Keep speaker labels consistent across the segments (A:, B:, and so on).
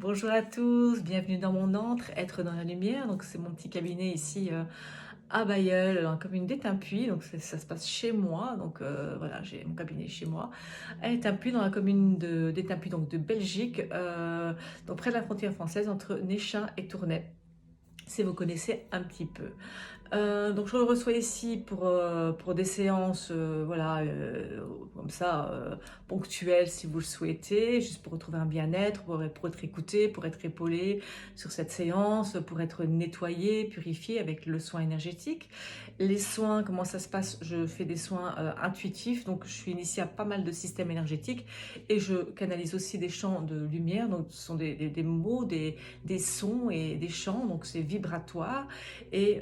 A: Bonjour à tous, bienvenue dans mon antre, être dans la lumière. Donc c'est mon petit cabinet ici à Bailleul, dans la commune d'Étainpuy. Donc ça se passe chez moi. Donc voilà, j'ai mon cabinet chez moi à Étainpuy, dans la commune d'Étainpuy, donc de Belgique, donc près de la frontière française entre Néchin et Tournai, si vous connaissez un petit peu. Donc je le reçois ici pour des séances voilà, comme ça, ponctuelles si vous le souhaitez, juste pour retrouver un bien-être, pour être écouté, pour être épaulé sur cette séance, pour être nettoyé, purifié avec le soin énergétique. Les soins, comment ça se passe? Je fais des soins intuitifs, donc je suis initiée à pas mal de systèmes énergétiques et je canalise aussi des champs de lumière, donc ce sont des mots, des sons et des chants, donc c'est vibratoire et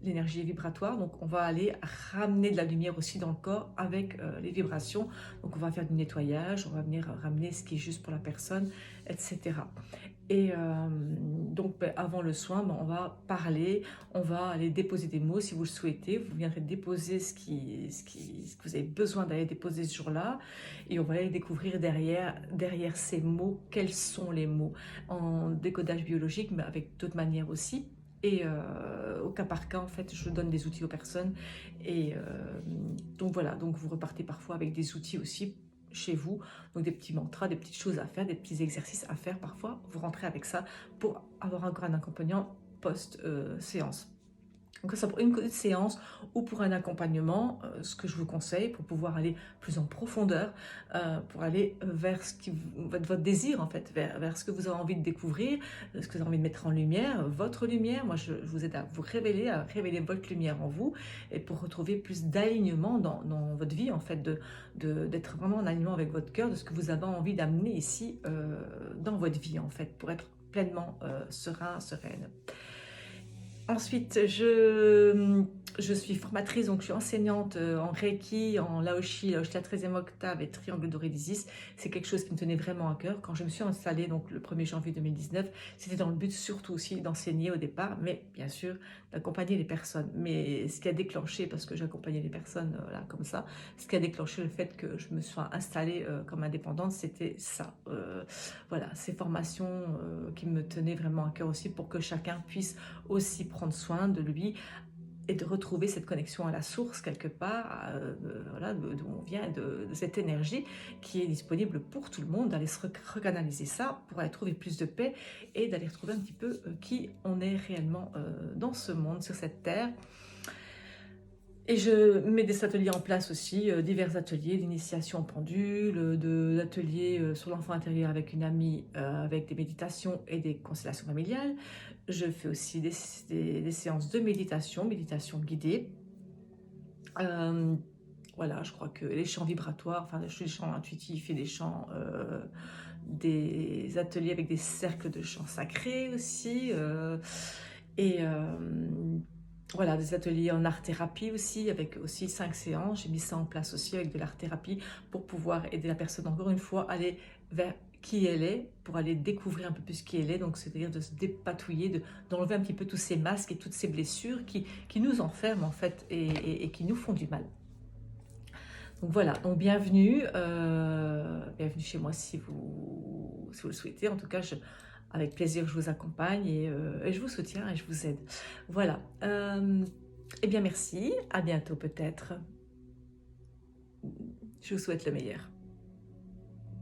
A: l'énergie vibratoire, donc on va aller ramener de la lumière aussi dans le corps avec les vibrations. Donc on va faire du nettoyage, on va venir ramener ce qui est juste pour la personne, etc. Et donc avant le soin, on va parler, on va aller déposer des mots si vous le souhaitez. Vous viendrez déposer ce que vous avez besoin d'aller déposer ce jour-là, et on va aller découvrir derrière ces mots, quels sont les mots, en décodage biologique, mais avec d'autres manières aussi. Et au cas par cas, en fait, je donne des outils aux personnes. Et donc voilà, donc vous repartez parfois avec des outils aussi chez vous, donc des petits mantras, des petites choses à faire, des petits exercices à faire parfois. Vous rentrez avec ça pour avoir encore un accompagnant post-séance. Donc ça pour une séance ou pour un accompagnement, ce que je vous conseille pour pouvoir aller plus en profondeur, pour aller vers votre désir en fait, vers ce que vous avez envie de découvrir, ce que vous avez envie de mettre en lumière, votre lumière. Moi je vous aide à vous révéler, à révéler votre lumière en vous, et pour retrouver plus d'alignement dans votre vie en fait, d'être vraiment en alignement avec votre cœur, de ce que vous avez envie d'amener ici dans votre vie en fait, pour être pleinement serein, sereine. Ensuite, je suis formatrice, donc je suis enseignante en Reiki, en Laoshi, Laoshi la 13e octave et Triangle doré d'Isis. C'est quelque chose qui me tenait vraiment à cœur. Quand je me suis installée donc, le 1er janvier 2019, c'était dans le but surtout aussi d'enseigner au départ, mais bien sûr d'accompagner les personnes. Mais ce qui a déclenché, parce que j'accompagnais les personnes là, comme ça, ce qui a déclenché le fait que je me sois installée comme indépendante, c'était ça. Voilà, ces formations qui me tenaient vraiment à cœur aussi, pour que chacun puisse aussi prendre soin de lui et de retrouver cette connexion à la source quelque part, voilà, d'où on vient, de cette énergie qui est disponible pour tout le monde, d'aller se recanaliser ça pour aller trouver plus de paix et d'aller retrouver un petit peu qui on est réellement dans ce monde, sur cette terre. Et je mets des ateliers en place aussi, divers ateliers d'initiation en pendule, d'ateliers sur l'enfant intérieur avec une amie, avec des méditations et des constellations familiales. Je fais aussi des séances de méditation guidée. Voilà, je crois que les chants vibratoires, enfin les chants intuitifs et les chants, des ateliers avec des cercles de chants sacrés aussi. Et voilà, des ateliers en art-thérapie aussi, avec aussi 5 séances. J'ai mis ça en place aussi avec de l'art-thérapie pour pouvoir aider la personne, encore une fois, à aller vers qui elle est, pour aller découvrir un peu plus qui elle est. Donc c'est-à-dire de se dépatouiller, d'enlever un petit peu tous ces masques et toutes ces blessures qui nous enferment en fait, et qui nous font du mal. Donc voilà, donc bienvenue, bienvenue chez moi si vous le souhaitez. En tout cas, avec plaisir, je vous accompagne et je vous soutiens et je vous aide. Voilà. Eh bien, merci. À bientôt peut-être. Je vous souhaite le meilleur.